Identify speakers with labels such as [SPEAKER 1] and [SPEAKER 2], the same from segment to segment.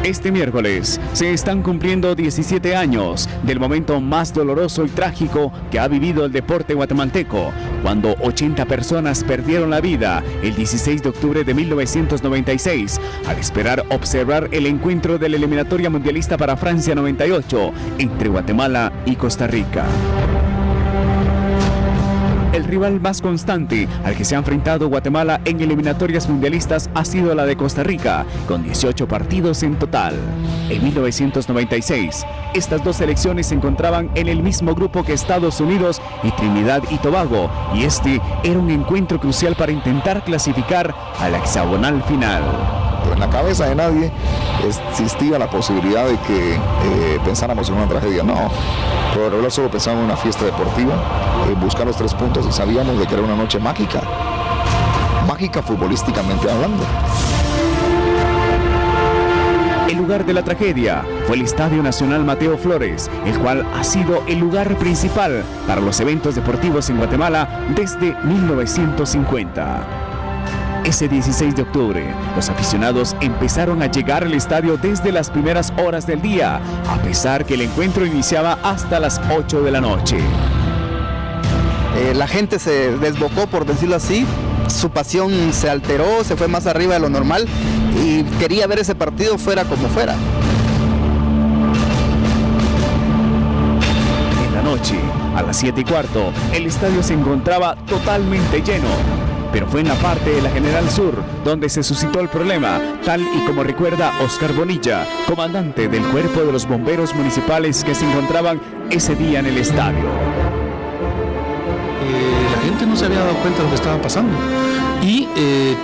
[SPEAKER 1] Este miércoles se están cumpliendo 17 años del momento más doloroso y trágico que ha vivido el deporte guatemalteco, cuando 80 personas perdieron la vida el 16 de octubre de 1996 al esperar observar el encuentro de la eliminatoria mundialista para Francia 98 entre Guatemala y Costa Rica. El rival más constante al que se ha enfrentado Guatemala en eliminatorias mundialistas ha sido la de Costa Rica, con 18 partidos en total. En 1996, estas dos selecciones se encontraban en el mismo grupo que Estados Unidos y Trinidad y Tobago, y este era un encuentro crucial para intentar clasificar a la hexagonal final.
[SPEAKER 2] En la cabeza de nadie existía la posibilidad de que pensáramos en una tragedia, no. Pero ahora solo pensábamos en una fiesta deportiva, en buscar los 3 puntos, y sabíamos de que era una noche mágica futbolísticamente hablando.
[SPEAKER 1] El lugar de la tragedia fue el Estadio Nacional Mateo Flores, el cual ha sido el lugar principal para los eventos deportivos en Guatemala desde 1950. Ese 16 de octubre, los aficionados empezaron a llegar al estadio desde las primeras horas del día, a pesar que el encuentro iniciaba hasta las 8 de la noche.
[SPEAKER 3] La gente se desbocó, por decirlo así, su pasión se alteró, se fue más arriba de lo normal y quería ver ese partido fuera como fuera.
[SPEAKER 1] En la noche, a las 7:15, el estadio se encontraba totalmente lleno. Pero fue en la parte de la General Sur donde se suscitó el problema, tal y como recuerda Oscar Bonilla, comandante del Cuerpo de los Bomberos Municipales que se encontraban ese día en el estadio.
[SPEAKER 4] La gente no se había dado cuenta de lo que estaba pasando. Y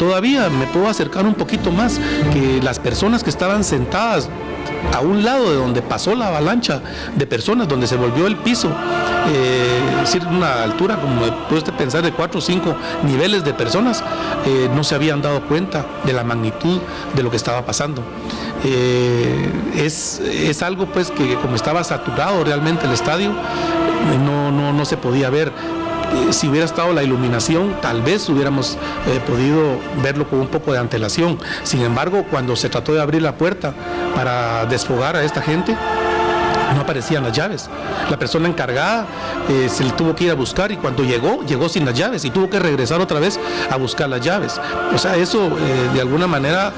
[SPEAKER 4] todavía me puedo acercar un poquito más, que las personas que estaban sentadas a un lado de donde pasó la avalancha de personas, donde se volvió el piso, es decir, una altura, como puede usted pensar, de 4 o 5 niveles de personas, no se habían dado cuenta de la magnitud de lo que estaba pasando. Es algo pues que como estaba saturado realmente el estadio, no se podía ver. Si hubiera estado la iluminación, tal vez hubiéramos podido verlo con un poco de antelación. Sin embargo, cuando se trató de abrir la puerta para desfogar a esta gente, no aparecían las llaves. La persona encargada se le tuvo que ir a buscar, y cuando llegó sin las llaves y tuvo que regresar otra vez a buscar las llaves. O sea, eso de alguna manera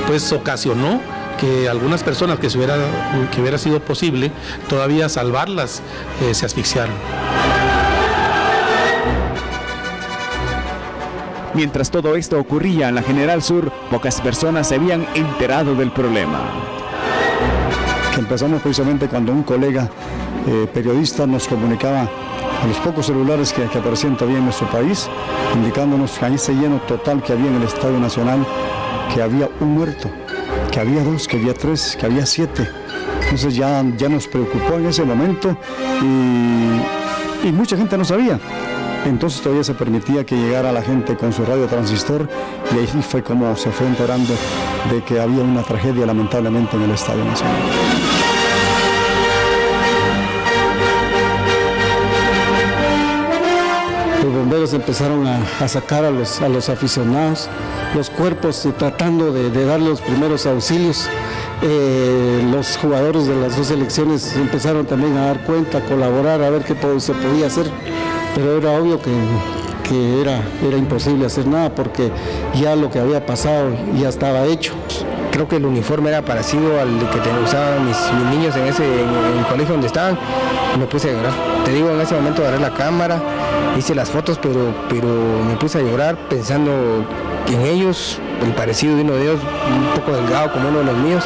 [SPEAKER 4] pues ocasionó que algunas personas que hubiera sido posible todavía salvarlas se asfixiaron.
[SPEAKER 1] Mientras todo esto ocurría en la General Sur, pocas personas se habían enterado del problema.
[SPEAKER 5] Empezamos precisamente cuando un colega periodista nos comunicaba a los pocos celulares que aparecían todavía en nuestro país, indicándonos que ahí ese lleno total que había en el Estadio Nacional, que había un muerto, que había 2, que había 3, que había 7. Entonces ya nos preocupó en ese momento y mucha gente no sabía. Entonces todavía se permitía que llegara la gente con su radio transistor, y ahí fue como se fue enterando de que había una tragedia lamentablemente en el Estadio Nacional.
[SPEAKER 6] Los bomberos empezaron a sacar a los aficionados, los cuerpos, tratando de dar los primeros auxilios. Los jugadores de las dos selecciones empezaron también a dar cuenta, a colaborar, a ver qué se podía hacer. Pero era obvio que era imposible hacer nada, porque ya lo que había pasado ya estaba hecho.
[SPEAKER 7] Creo que el uniforme era parecido al que usaban mis niños en el colegio donde estaban, y me puse a llorar. Te digo, en ese momento agarré la cámara, hice las fotos, pero me puse a llorar pensando en ellos, el parecido de uno de ellos, un poco delgado como uno de los míos,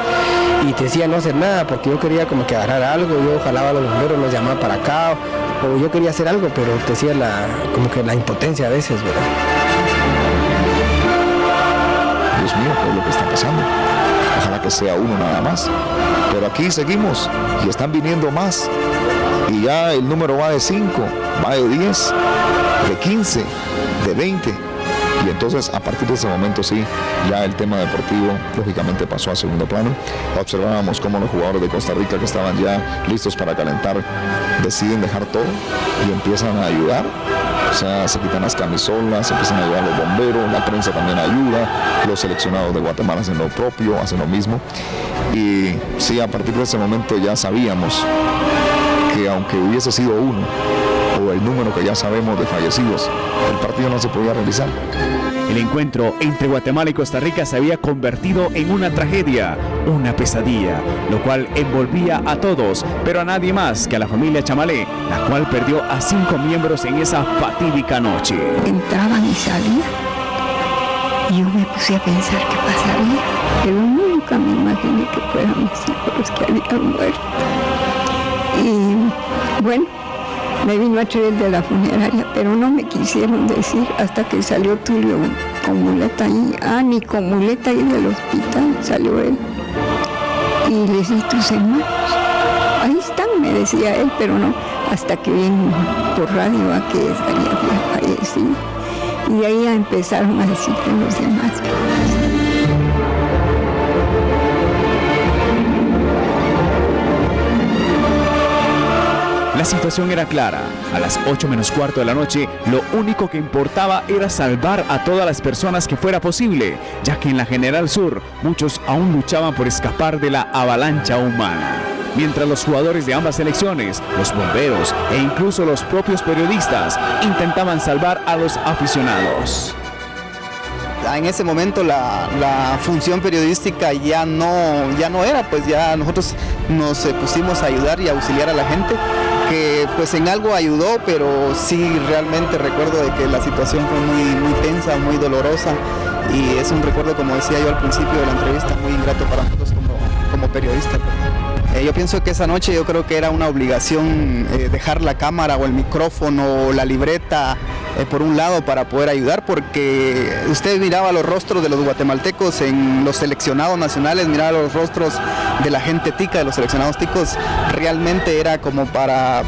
[SPEAKER 7] y te decía no hacer nada, porque yo quería como que agarrar algo, yo jalaba a los bomberos, los llamaba para acá, o yo quería hacer algo, pero te decía como que la impotencia a veces, ¿verdad?
[SPEAKER 2] Dios mío, ¿qué es lo que está pasando? Ojalá que sea uno nada más. Pero aquí seguimos y están viniendo más. Y ya el número va de 5, va de 10, de 15, de 20. Y entonces a partir de ese momento sí, ya el tema deportivo lógicamente pasó a segundo plano. Observábamos cómo los jugadores de Costa Rica, que estaban ya listos para calentar, deciden dejar todo y empiezan a ayudar O sea, se quitan las camisolas, se empiezan a ayudar los bomberos, la prensa también ayuda, los seleccionados de Guatemala hacen lo propio, hacen lo mismo. Y sí, a partir de ese momento ya sabíamos que aunque hubiese sido uno, o el número que ya sabemos de fallecidos, el partido no se podía realizar.
[SPEAKER 1] El encuentro entre Guatemala y Costa Rica se había convertido en una tragedia, una pesadilla, lo cual envolvía a todos, pero a nadie más que a la familia Chamalé, la cual perdió a 5 miembros en esa fatídica noche.
[SPEAKER 8] Entraban y salían, y yo me puse a pensar qué pasaría, pero nunca me imaginé que fueran mis hijos los que habían muerto. Y bueno, me vino a traer de la funeraria, pero no me quisieron decir hasta que salió Tulio con muleta ahí. Ni con muleta ahí del hospital salió él. Y le dije, ¿tus hermanos? Ahí están, me decía él, pero no, hasta que vino por radio a que había fallecido. Y ahí empezaron a decir con los demás.
[SPEAKER 1] La situación era clara. A las 8:15 de la noche, lo único que importaba era salvar a todas las personas que fuera posible, ya que en la General Sur muchos aún luchaban por escapar de la avalancha humana. Mientras los jugadores de ambas selecciones, los bomberos e incluso los propios periodistas intentaban salvar a los aficionados.
[SPEAKER 3] En ese momento la función periodística ya no era, pues ya nosotros nos pusimos a ayudar y a auxiliar a la gente, que pues en algo ayudó, pero sí realmente recuerdo de que la situación fue muy tensa, muy dolorosa, y es un recuerdo, como decía yo al principio de la entrevista, muy ingrato para nosotros como periodistas. Yo pienso que esa noche yo creo que era una obligación dejar la cámara o el micrófono o la libreta por un lado para poder ayudar, porque usted miraba los rostros de los guatemaltecos en los seleccionados nacionales, miraba los rostros de la gente tica, de los seleccionados ticos, realmente era como para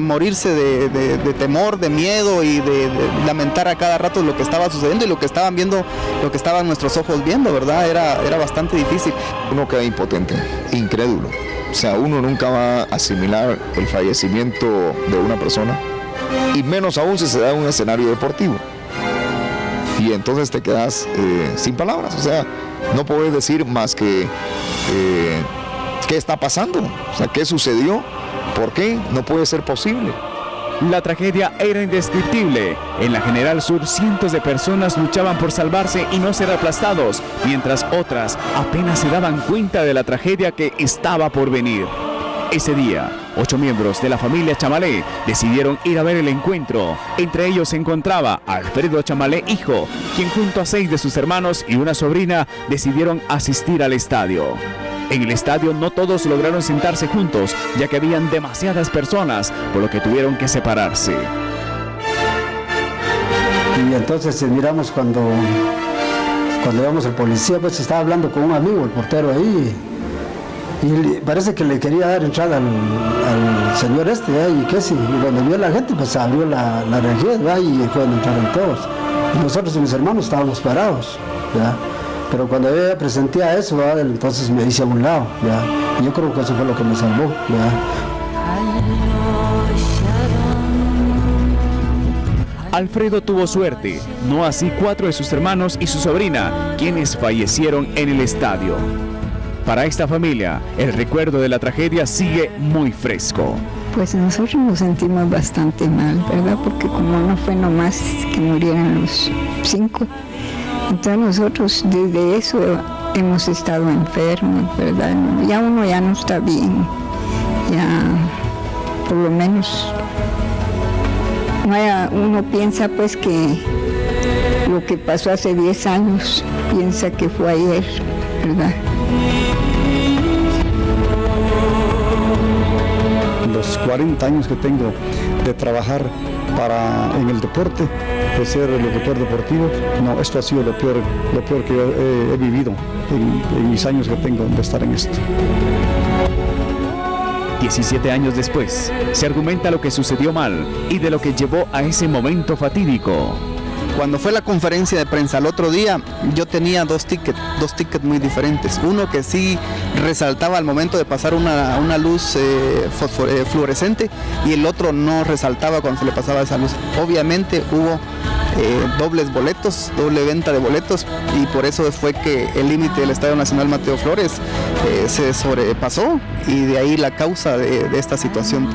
[SPEAKER 3] morirse de temor, de miedo y de lamentar a cada rato lo que estaba sucediendo y lo que estaban viendo, lo que estaban nuestros ojos viendo, ¿verdad? Era bastante difícil.
[SPEAKER 2] Uno queda impotente, incrédulo. O sea, uno nunca va a asimilar el fallecimiento de una persona, y menos aún si se da en un escenario deportivo. Y entonces te quedas sin palabras. O sea, no puedes decir más que ¿qué está pasando? O sea, ¿qué sucedió? ¿Por qué? No puede ser posible.
[SPEAKER 1] La tragedia era indescriptible. En la General Sur, cientos de personas luchaban por salvarse y no ser aplastados, mientras otras apenas se daban cuenta de la tragedia que estaba por venir. Ese día, 8 miembros de la familia Chamalé decidieron ir a ver el encuentro. Entre ellos se encontraba Alfredo Chamalé, hijo, quien junto a 6 de sus hermanos y una sobrina decidieron asistir al estadio. En el estadio no todos lograron sentarse juntos, ya que habían demasiadas personas, por lo que tuvieron que separarse.
[SPEAKER 6] Y entonces miramos cuando íbamos al policía, pues estaba hablando con un amigo, el portero ahí, y parece que le quería dar entrada al señor y que sí, y cuando vio a la gente, pues abrió la región, y fueron entrando todos. Y nosotros y mis hermanos estábamos parados, ¿ya? Pero cuando ella presentía eso, entonces me hice a un lado, ¿ya? Y yo creo que eso fue lo que me salvó, ¿ya?
[SPEAKER 1] Alfredo tuvo suerte, no así 4 de sus hermanos y su sobrina, quienes fallecieron en el estadio. Para esta familia, el recuerdo de la tragedia sigue muy fresco.
[SPEAKER 8] Pues nosotros nos sentimos bastante mal, ¿verdad? Porque como no fue nomás que murieran los 5, entonces nosotros desde eso hemos estado enfermos, ¿verdad? Ya uno ya no está bien, ya por lo menos uno piensa pues que lo que pasó hace 10 años, piensa que fue ayer, ¿verdad?
[SPEAKER 5] Los 40 años que tengo de trabajar en el deporte, de ser el locutor deportivo, no, esto ha sido lo peor que yo he vivido en mis años que tengo de estar en esto.
[SPEAKER 1] 17 años después, se argumenta lo que sucedió mal y de lo que llevó a ese momento fatídico.
[SPEAKER 3] Cuando fue la conferencia de prensa el otro día, yo tenía dos tickets muy diferentes. Uno que sí resaltaba al momento de pasar una luz fluorescente, y el otro no resaltaba cuando se le pasaba esa luz. Obviamente hubo doble venta de boletos, y por eso fue que el límite del Estadio Nacional Mateo Flores se sobrepasó, y de ahí la causa de esta situación.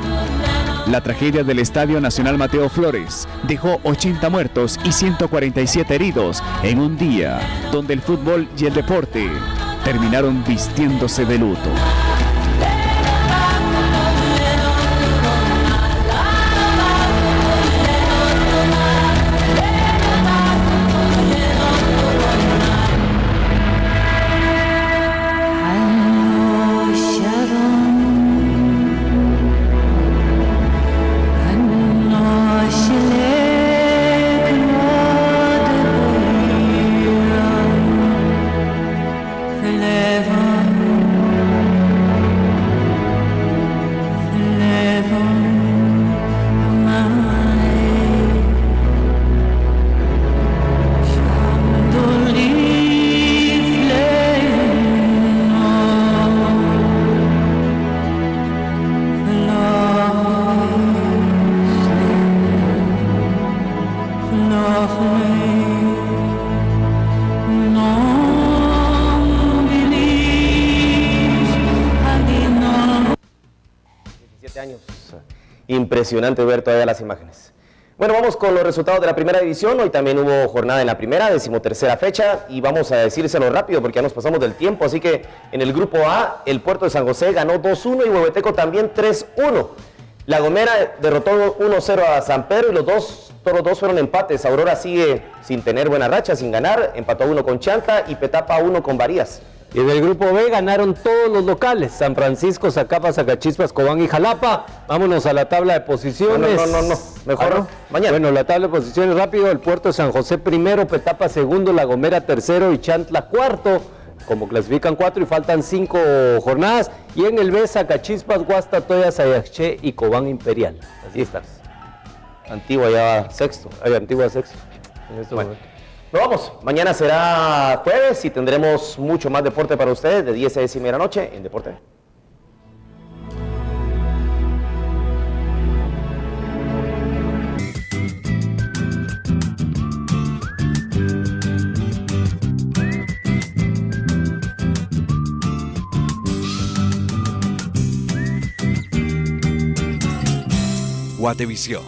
[SPEAKER 1] La tragedia del Estadio Nacional Mateo Flores dejó 80 muertos y 147 heridos en un día donde el fútbol y el deporte terminaron vistiéndose de luto.
[SPEAKER 9] Impresionante ver todavía las imágenes. Bueno, vamos con los resultados de la primera división. Hoy también hubo jornada en la primera, 13ª fecha, y vamos a decírselo rápido porque ya nos pasamos del tiempo. Así que en el grupo A, el Puerto de San José ganó 2-1 y Huehueteco también 3-1. La Gomera derrotó 1-0 a San Pedro, y todos los dos fueron empates. Aurora sigue sin tener buena racha, sin ganar, empató 1 con Chanta y Petapa 1 con Varías.
[SPEAKER 10] Y en el grupo B ganaron todos los locales: San Francisco, Zacapa, Zacachispas, Cobán y Jalapa. Vámonos a la tabla de posiciones.
[SPEAKER 9] No, mejor mañana.
[SPEAKER 10] Bueno, la tabla de posiciones rápido: el Puerto de San José primero, Petapa segundo, La Gomera tercero y Chantla cuarto. Como clasifican 4 y faltan 5 jornadas. Y en el B, Zacachispas, Guastatoya, Sayaché y Cobán Imperial. Así están.
[SPEAKER 9] Antigua ya sexto.
[SPEAKER 10] Antigua sexto. En este momento.
[SPEAKER 9] Nos vamos. Mañana será jueves y tendremos mucho más deporte para ustedes de 10 a 10 y media de la noche en Deporte.
[SPEAKER 11] Guatevisión,